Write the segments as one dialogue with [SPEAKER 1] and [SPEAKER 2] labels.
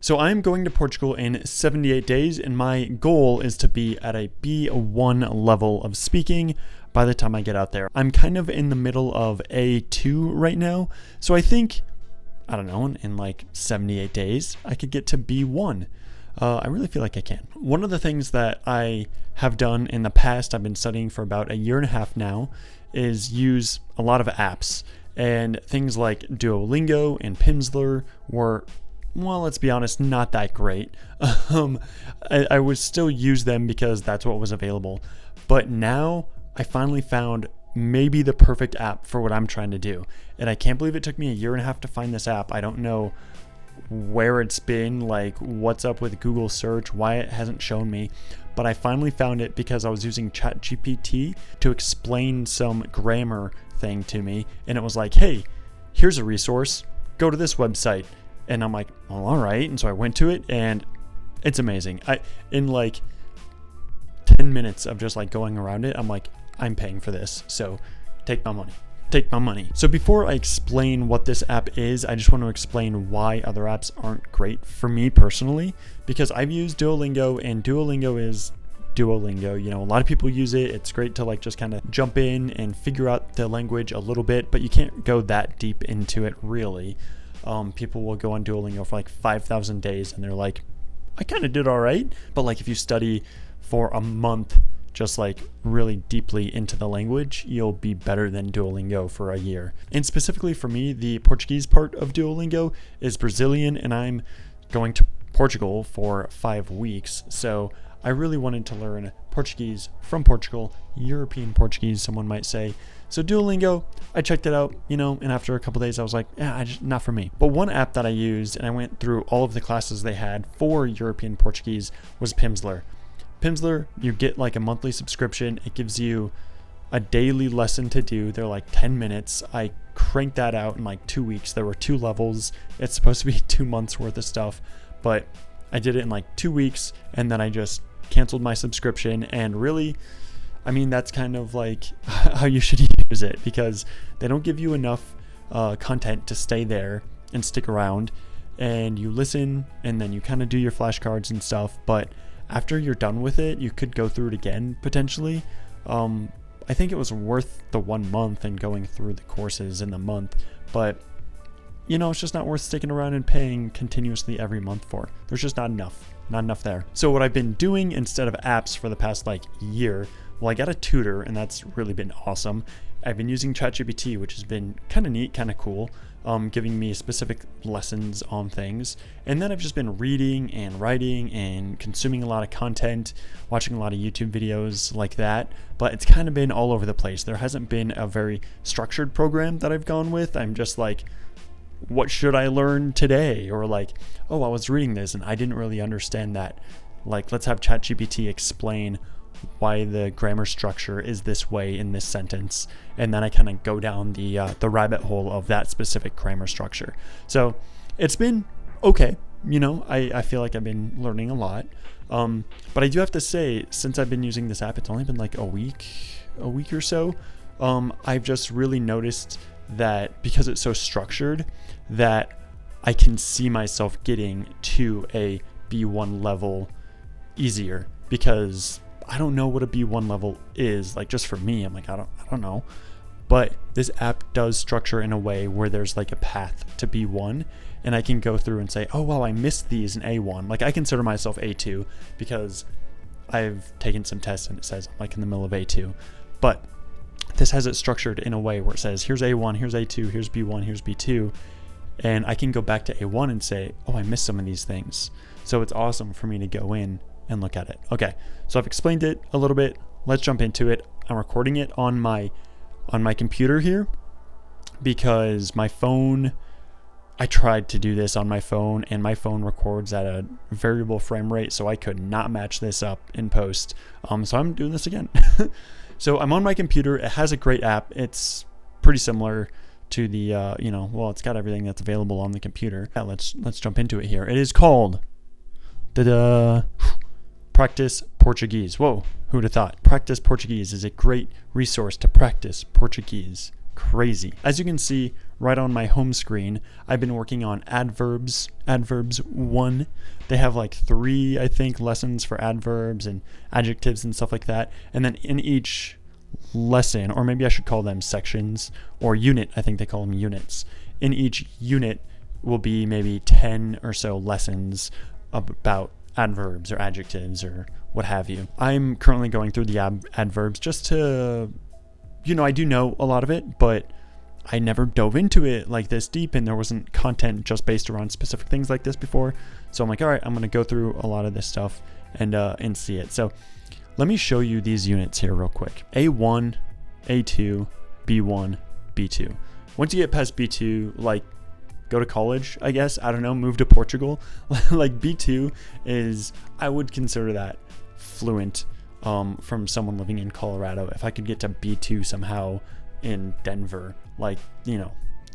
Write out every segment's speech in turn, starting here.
[SPEAKER 1] So I'm going to Portugal in 78 days, and my goal is to be at a B1 level of speaking by the time I get out there. I'm kind of in the middle of A2 right now, so I think, I don't know, in like 78 days, I could get to B1. I really feel like I can. One of the things that I have done in the past, I've been studying for about a year and a half now, is use a lot of apps. And things like Duolingo and Pimsleur were, well, let's be honest, not that great. I would still use them because that's what was available. But now I finally found maybe the perfect app for what I'm trying to do. And I can't believe it took me a year and a half to find this app. I don't know where it's been, like what's up with Google search, why it hasn't shown me. But I finally found it because I was using ChatGPT to explain some grammar thing to me, and it was like, hey, here's a resource, go to this website. And I'm like, well, all right. And so I went to it, and it's amazing. In like 10 minutes of just like going around it, I'm like, I'm paying for this, so take my money. So before I explain what this app is, I just want to explain why other apps aren't great for me personally, because I've used Duolingo, and Duolingo is Duolingo. You know, a lot of people use it. It's great to like just kind of jump in and figure out the language a little bit, but you can't go that deep into it really. People will go on Duolingo for like 5,000 days and they're like, I kind of did all right. But like if you study for a month, just like really deeply into the language, you'll be better than Duolingo for a year. And specifically for me, the Portuguese part of Duolingo is Brazilian, and I'm going to Portugal for 5 weeks. So I really wanted to learn Portuguese from Portugal, European Portuguese, someone might say. So Duolingo, I checked it out, and after a couple days I was like, not for me. But one app that I used, and I went through all of the classes they had for European Portuguese, was Pimsleur. Pimsleur, you get like a monthly subscription. It gives you a daily lesson to do. They're like 10 minutes. I cranked that out in like 2 weeks. There were 2 levels. It's supposed to be 2 months worth of stuff, but I did it in like 2 weeks, and then I just canceled my subscription. And really, I mean, that's kind of like how you should use it, because they don't give you enough content to stay there and stick around, and you listen and then you kind of do your flashcards and stuff. But after you're done with it, you could go through it again potentially. I think it was worth the 1 month and going through the courses in the month, but it's just not worth sticking around and paying continuously every month for. There's just not enough there. So what I've been doing instead of apps for the past like year, well, I got a tutor, and that's really been awesome. I've been using ChatGPT, which has been kind of neat, kind of cool, giving me specific lessons on things. And then I've just been reading and writing and consuming a lot of content, watching a lot of YouTube videos like that. But it's kind of been all over the place. There hasn't been a very structured program that I've gone with. I'm just like, what should I learn today? Or like, oh, I was reading this and I didn't really understand that. Like, let's have ChatGPT explain why the grammar structure is this way in this sentence, and then I kind of go down the rabbit hole of that specific grammar structure. So it's been okay. I feel like I've been learning a lot, but I do have to say, since I've been using this app, it's only been like a week or so. I've just really noticed that because it's so structured, that I can see myself getting to a B1 level easier, because I don't know what a B1 level is. Like, just for me, I'm like, I don't know. But this app does structure in a way where there's like a path to B1, and I can go through and say, oh, wow, I missed these in A1. Like, I consider myself A2 because I've taken some tests and it says I'm like in the middle of A2. But this has it structured in a way where it says, here's A1, here's A2, here's B1, here's B2. And I can go back to A1 and say, oh, I missed some of these things. So it's awesome for me to go in and look at it. Okay, so I've explained it a little bit. Let's jump into it. I'm recording it on my computer here because my phone, I tried to do this on my phone, and my phone records at a variable frame rate, so I could not match this up in post. So I'm doing this again. So I'm on my computer. It has a great app. It's pretty similar to the, well, it's got everything that's available on the computer. Yeah, let's jump into it here. It is called Practice Portuguese. Whoa, who'd have thought? Practice Portuguese is a great resource to practice Portuguese crazy. As you can see right on my home screen, I've been working on adverbs 1. They have like 3, I think, lessons for adverbs and adjectives and stuff like that. And then in each lesson, or maybe I should call them sections or unit, I think they call them units. In each unit will be maybe 10 or so lessons about adverbs or adjectives or what have you. I'm currently going through the adverbs just to, I do know a lot of it, but I never dove into it like this deep, and there wasn't content just based around specific things like this before. So I'm like, all right, I'm going to go through a lot of this stuff and see it. So let me show you these units here real quick. A1, A2, B1, B2. Once you get past B2, like, go to college, I guess. I don't know, move to Portugal. Like B2 is, I would consider that fluent from someone living in Colorado. If I could get to B2 somehow in Denver, like,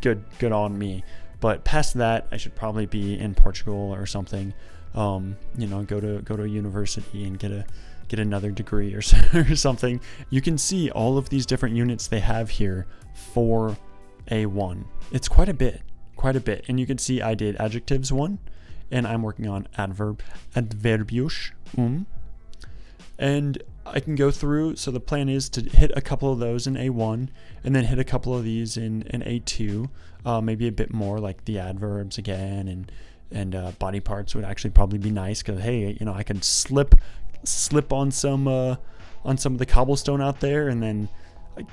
[SPEAKER 1] good on me. But past that, I should probably be in Portugal or something. Go to a university and get another degree or something. You can see all of these different units they have here for A1. It's quite a bit. And you can see I did adjectives 1, and I'm working on adverbios. And I can go through, so the plan is to hit a couple of those in A1, and then hit a couple of these in A2, maybe a bit more like the adverbs again, and body parts would actually probably be nice, because hey, I could slip on some of the cobblestone out there, and then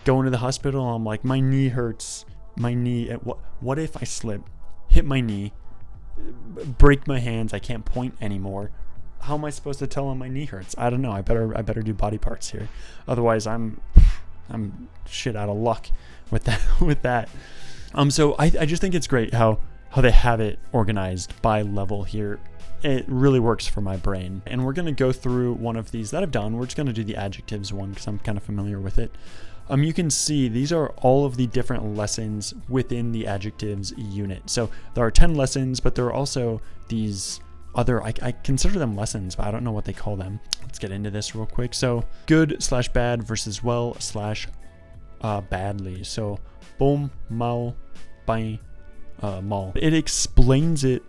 [SPEAKER 1] go into the hospital. I'm like, my knee hurts. My knee, what if I slip, hit my knee, break my hands, I can't point anymore? How am I supposed to tell them my knee hurts? I don't know. I better do body parts here. Otherwise I'm shit out of luck with that. So I just think it's great how they have it organized by level here. It really works for my brain. And we're going to go through one of these that I've done. We're just going to do the adjectives one because I'm kind of familiar with it. You can see these are all of the different lessons within the adjectives unit. So there are 10 lessons, but there are also these other, I consider them lessons, but I don't know what they call them. Let's get into this real quick. So good/bad versus well/badly. So bom, mal, bem, mal. It explains it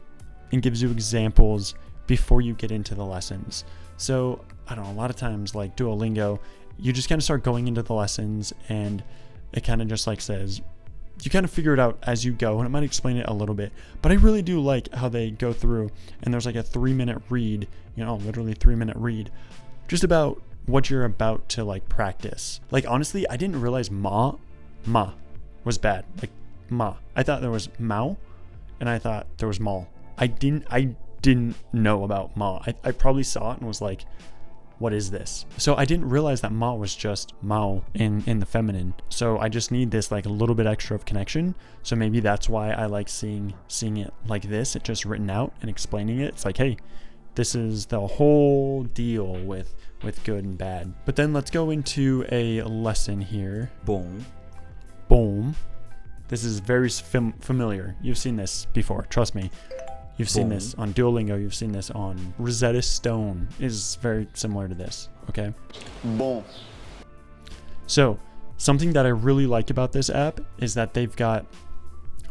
[SPEAKER 1] and gives you examples before you get into the lessons. So I don't know, a lot of times like Duolingo, you just kind of start going into the lessons, and it kind of just like says, you kind of figure it out as you go, and it might explain it a little bit. But I really do like how they go through, and there's like a 3-minute read, literally 3-minute read, just about what you're about to like practice. Like honestly, I didn't realize ma was bad. Like ma. I thought there was mau, and I thought there was mal. I didn't know about ma. I probably saw it and was like, what is this? So I didn't realize that ma was just mau in the feminine. So I just need this like a little bit extra of connection. So maybe that's why I like seeing it like this. It just written out and explaining it. It's like, hey, this is the whole deal with good and bad. But then let's go into a lesson here. Boom. This is very familiar. You've seen this before, trust me. You've seen this on Duolingo. You've seen this on Rosetta Stone. Is very similar to this. Okay. Bon. So something that I really like about this app is that they've got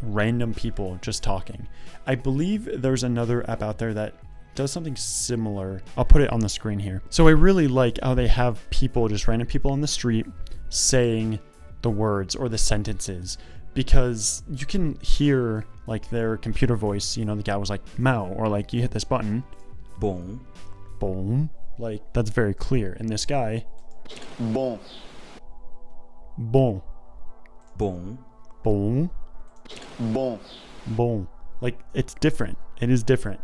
[SPEAKER 1] random people just talking. I believe there's another app out there that does something similar. I'll put it on the screen here. So I really like how they have people, just random people on the street, saying the words or the sentences, because you can hear like their computer voice. The guy was like mau, or like you hit this button, boom, like that's very clear. And this guy, bon, like it's different. It is different.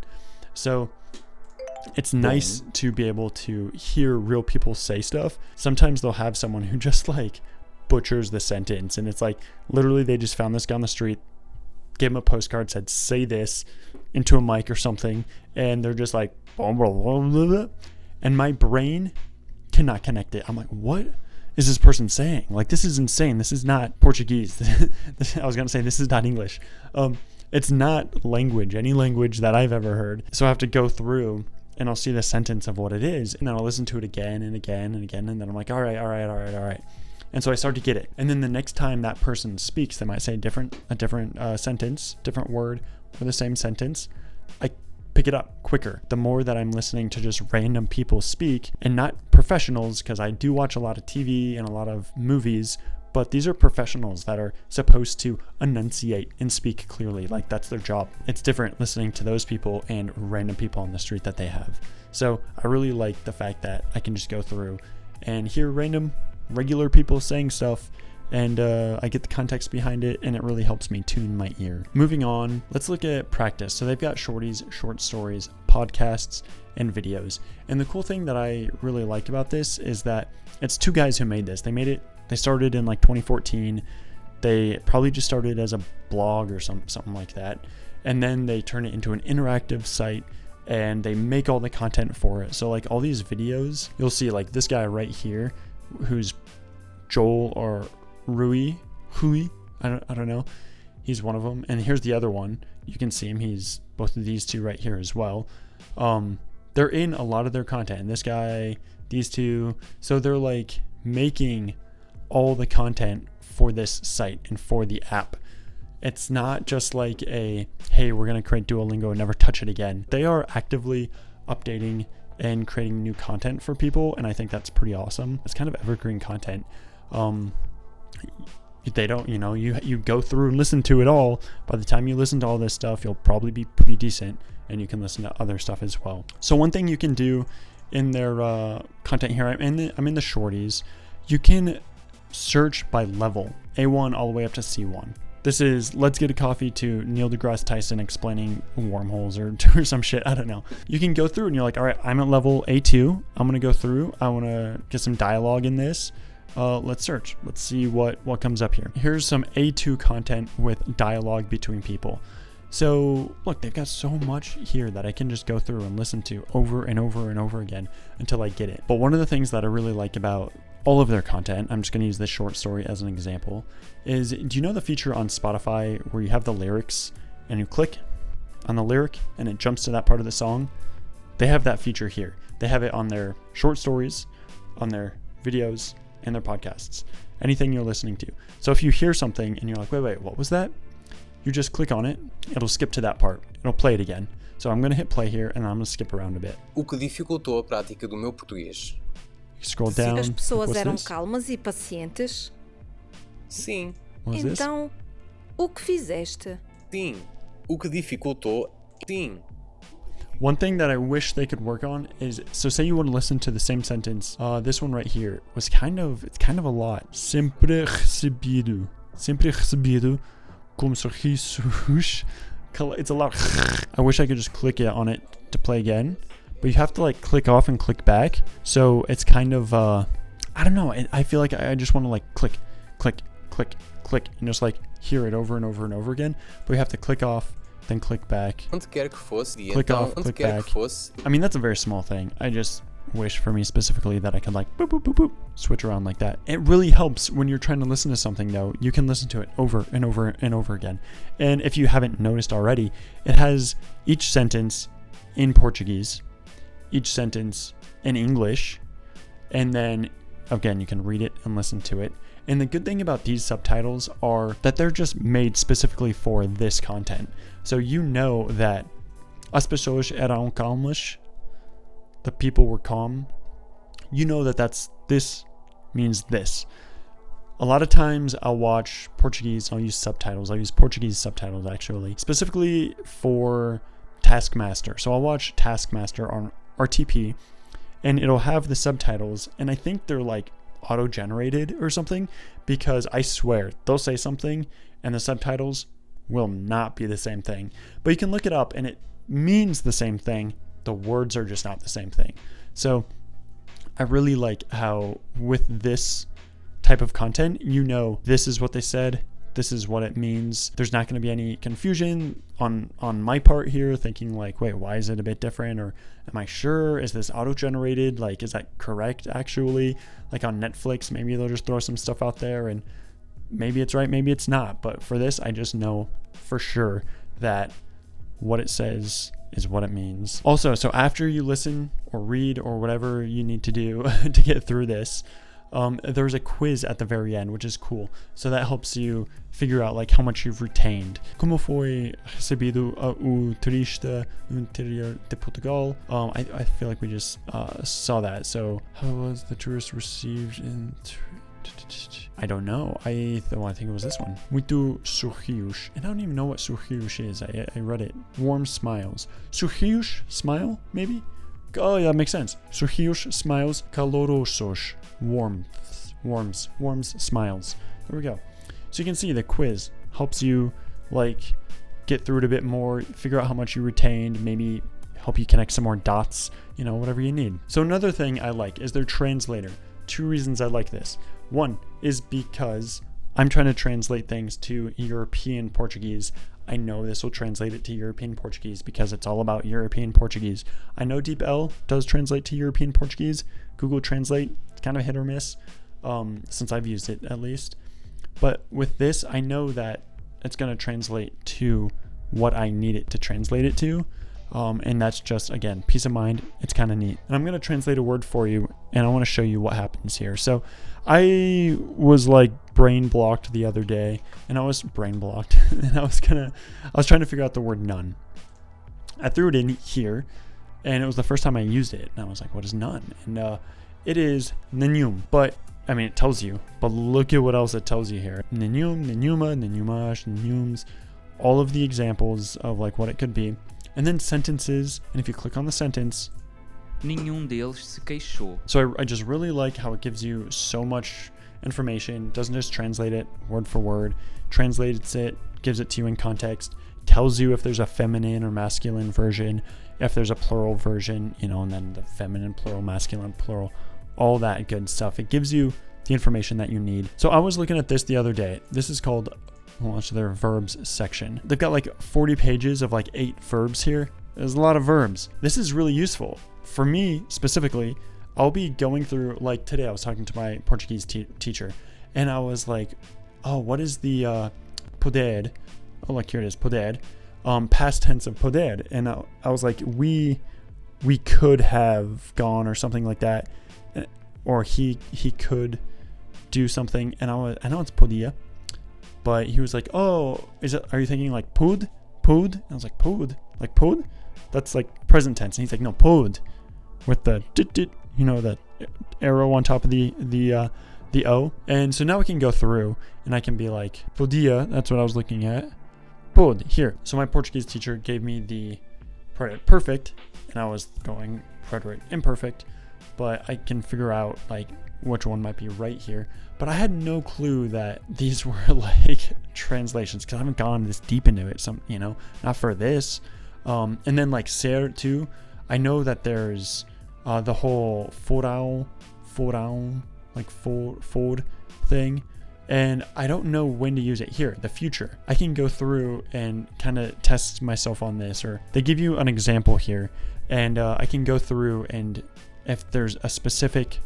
[SPEAKER 1] So it's nice to be able to hear real people say stuff. Sometimes they'll have someone who just like butchers the sentence, and it's like literally they just found this guy on the street, gave him a postcard, said say this into a mic or something, and they're just like blah, blah, blah, blah, blah. And my brain cannot connect it. I'm like, what is this person saying? Like, this is insane. This is not Portuguese. I was gonna say this is not English. It's not any language that I've ever heard. So I have to go through and I'll see the sentence of what it is, and then I'll listen to it again and again and again, and then I'm like, all right. And so I start to get it. And then the next time that person speaks, they might say a different sentence, different word, or the same sentence. I pick it up quicker. The more that I'm listening to just random people speak, and not professionals, because I do watch a lot of TV and a lot of movies, but these are professionals that are supposed to enunciate and speak clearly. Like, that's their job. It's different listening to those people and random people on the street that they have. So I really like the fact that I can just go through and hear random, regular people saying stuff, and I get the context behind it, and it really helps me tune my ear. Moving on, let's look at practice. So they've got shorties, short stories, podcasts, and videos. And the cool thing that I really like about this is that it's two guys who made this. They started in like 2014. They probably just started as a blog or something like that. And then they turn it into an interactive site, and they make all the content for it. So like all these videos, you'll see like this guy right here, who's Joel or Hui, I don't know. He's one of them. And here's the other one. You can see him. He's both of these two right here as well. They're in a lot of their content. And this guy, these two. So they're like making all the content for this site and for the app. It's not just like hey, we're going to create Duolingo and never touch it again. They are actively updating and creating new content for people. And I think that's pretty awesome. It's kind of evergreen content. They don't, you go through and listen to it all. By the time you listen to all this stuff, you'll probably be pretty decent, and you can listen to other stuff as well. So one thing you can do in their content here, I'm in the shorties, you can search by level, A1 all the way up to C1. This is Let's Get a Coffee to Neil deGrasse Tyson explaining wormholes or some shit. I don't know. You can go through and you're like, all right, I'm at level A2. I'm going to go through. I want to get some dialogue in this. Let's search. Let's see what comes up here. Here's some A2 content with dialogue between people. So look, they've got so much here that I can just go through and listen to over and over and over again until I get it. But one of the things that I really like about all of their content, I'm just going to use this short story as an example, is do you know the feature on Spotify where you have the lyrics and you click on the lyric and it jumps to that part of the song? They have that feature here. They have it on their short stories, on their videos, and their podcasts, anything you're listening to. So if you hear something and you're like, wait, what was that? You just click on it, it'll skip to that part, it'll play it again. So I'm going to hit play here and I'm going to skip around a bit.
[SPEAKER 2] O que dificultou a prática do meu português?
[SPEAKER 1] Scroll down.
[SPEAKER 3] As pessoas eram calmas e pacientes?
[SPEAKER 2] Sim.
[SPEAKER 3] Então, o que fizeste?
[SPEAKER 2] Sim. O que dificultou? Sim.
[SPEAKER 1] One thing that I wish they could work on is, so say you want to listen to the same sentence. This one right here was it's kind of a lot. Sempre recebido como sorrisos. It's a lot. I wish I could just click it on it to play again, but you have to like click off and click back. So it's kind of, I don't know. I feel like I just want to like click, and just like hear it over and over and over again. But you have to click off, then click back.
[SPEAKER 2] Onde quer que fosse,
[SPEAKER 1] click off, click back. I mean, that's a very small thing. I just wish for me specifically that I could like boop, boop, boop, boop, switch around like that. It really helps when you're trying to listen to something though. You can listen to it over and over and over again. And if you haven't noticed already, it has each sentence in Portuguese, each sentence in English, and then again, you can read it and listen to it. And the good thing about these subtitles are that they're just made specifically for this content. So you know that as pessoas eram calmas, the people were calm. You know that this means this. A lot of times I'll watch Portuguese, I'll use subtitles. I'll use Portuguese subtitles actually, specifically for Taskmaster. So I'll watch Taskmaster on RTP and it'll have the subtitles, and I think they're like auto-generated or something, because I swear they'll say something and the subtitles will not be the same thing. But you can look it up and it means the same thing. The words are just not the same thing. So I really like how with this type of content, you know, this is what they said, this is what it means. There's not going to be any confusion on my part here, thinking like, wait, why is it a bit different? Or am I sure? Is this auto-generated? Like, is that correct actually? Like on Netflix, maybe they'll just throw some stuff out there and maybe it's right, maybe it's not. But for this, I just know for sure that what it says is what it means. Also, so after you listen or read or whatever you need to do to get through this, there's a quiz at the very end, which is cool. So that helps you figure out like how much you've retained. Como foi recebido o turista no interior de Portugal? I feel like we just saw that. So how was the tourist received in... I don't know. I think it was this one. Muito sorrios. And I don't even know what sorrios is. I read it. Warm smiles. Sorrios? Smile? Maybe? Oh yeah, makes sense. Sorrios, smiles, calorosos. Warms, smiles. There we go. So you can see the quiz helps you like get through it a bit more, figure out how much you retained, maybe help you connect some more dots, whatever you need. So another thing I like is their translator. 2 reasons I like this. One is because I'm trying to translate things to European Portuguese. I know this will translate it to European Portuguese because it's all about European Portuguese. I know DeepL does translate to European Portuguese. Google Translate, it's kind of hit or miss, since I've used it at least. But with this, I know that it's going to translate to what I need it to translate it to. And that's just, again, peace of mind. It's kind of neat. And I'm going to translate a word for you, and I want to show you what happens here. So I was like brain blocked the other day, and I was trying to figure out the word none. I threw it in here, and it was the first time I used it. And I was like, what is none? And it is nenhum. But I mean, it tells you, but look at what else it tells you here. Nenhum, nenhuma, nenhumas, nenhums, all of the examples of like what it could be. And then sentences, and if you click on the sentence,
[SPEAKER 4] nenhum deles se queixou.
[SPEAKER 1] So I just really like how it gives you so much information, doesn't just translate it word for word, translates it, gives it to you in context, tells you if there's a feminine or masculine version, if there's a plural version, and then the feminine, plural, masculine, plural, all that good stuff. It gives you the information that you need. So I was looking at this the other day. This is called, their verbs section. They've got like 40 pages of like 8 verbs here. There's a lot of verbs. This is really useful. For me specifically, I'll be going through, like today I was talking to my Portuguese teacher, and I was like, oh, what is the poder? Oh, like here it is, poder. Past tense of poder. And I was like, we could have gone or something like that. Or he could do something. And I know it's podia. But he was like, oh, are you thinking like pud? Pud? And I was like, pud? Like pud? That's like present tense. And he's like, no, pud. With the the arrow on top of the O. And so now we can go through and I can be like, podia, that's what I was looking at. Pud, here. So my Portuguese teacher gave me the preterite perfect, and I was going preterite imperfect, but I can figure out like which one might be right here. But I had no clue that these were like translations because I haven't gone this deep into it. Not for this. And then like ser too. I know that there's the whole forão, like forward thing. And I don't know when to use it here, the future. I can go through and kind of test myself on this, or they give you an example here, and I can go through, and if there's a specific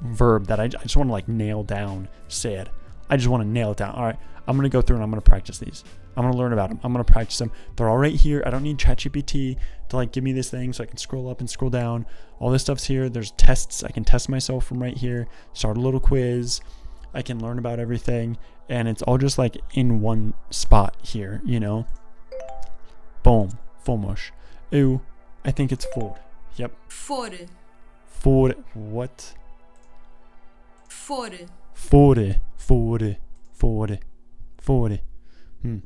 [SPEAKER 1] verb that I just want to like nail down, said, I just want to nail it down. All right, I'm going to go through and I'm going to practice these. I'm going to learn about them. I'm going to practice them. They're all right here. I don't need ChatGPT to like give me this thing so I can scroll up and scroll down. All this stuff's here. There's tests. I can test myself from right here. Start a little quiz. I can learn about everything. And it's all just like in one spot here, Boom. Fomos. Ooh, I think it's for. Yep.
[SPEAKER 5] For.
[SPEAKER 1] For what?
[SPEAKER 5] For.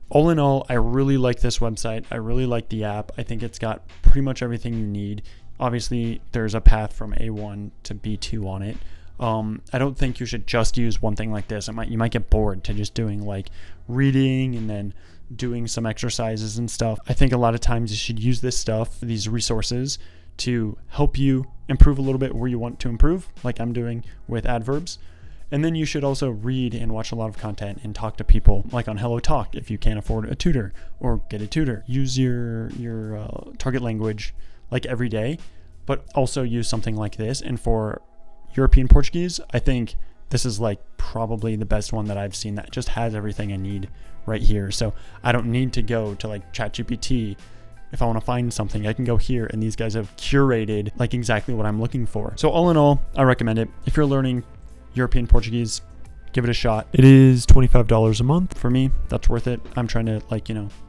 [SPEAKER 1] All in all, I really like this website. I really like the app. I think it's got pretty much everything you need. Obviously, there's a path from A1 to B2 on it. I don't think you should just use one thing like this. You might get bored to just doing like reading and then doing some exercises and stuff. I think a lot of times you should use this stuff, these resources, to help you improve a little bit where you want to improve, like I'm doing with adverbs. And then you should also read and watch a lot of content and talk to people, like on Hello Talk if you can't afford a tutor, or get a tutor. Use your target language like every day, but also use something like this. And for European Portuguese, I think this is like probably the best one that I've seen that just has everything I need right here. So I don't need to go to like ChatGPT. If I want to find something, I can go here, and these guys have curated like exactly what I'm looking for. So all in all, I recommend it. If you're learning European Portuguese. Give it a shot. It is $25 a month. For me, that's worth it. I'm trying to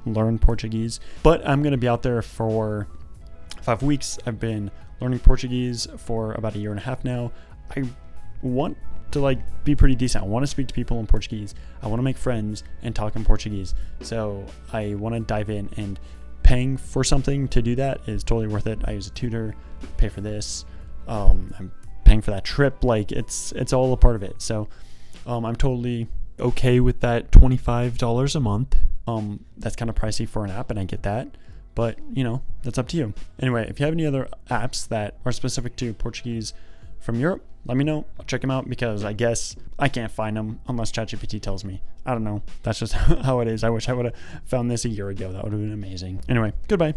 [SPEAKER 1] learn Portuguese, but I'm going to be out there for 5 weeks. I've been learning Portuguese for about a year and a half now. I want to be pretty decent. I want to speak to people in Portuguese. I want to make friends and talk in Portuguese. So I want to dive in, and paying for something to do that is totally worth it. I use a tutor, pay for this. I'm paying for that trip. It's all a part of it. So I'm totally okay with that $25 a month. That's kind of pricey for an app, and I get that. But, that's up to you. Anyway, if you have any other apps that are specific to Portuguese from Europe, let me know. I'll check them out, because I guess I can't find them unless ChatGPT tells me. I don't know. That's just how it is. I wish I would have found this a year ago. That would have been amazing. Anyway, goodbye.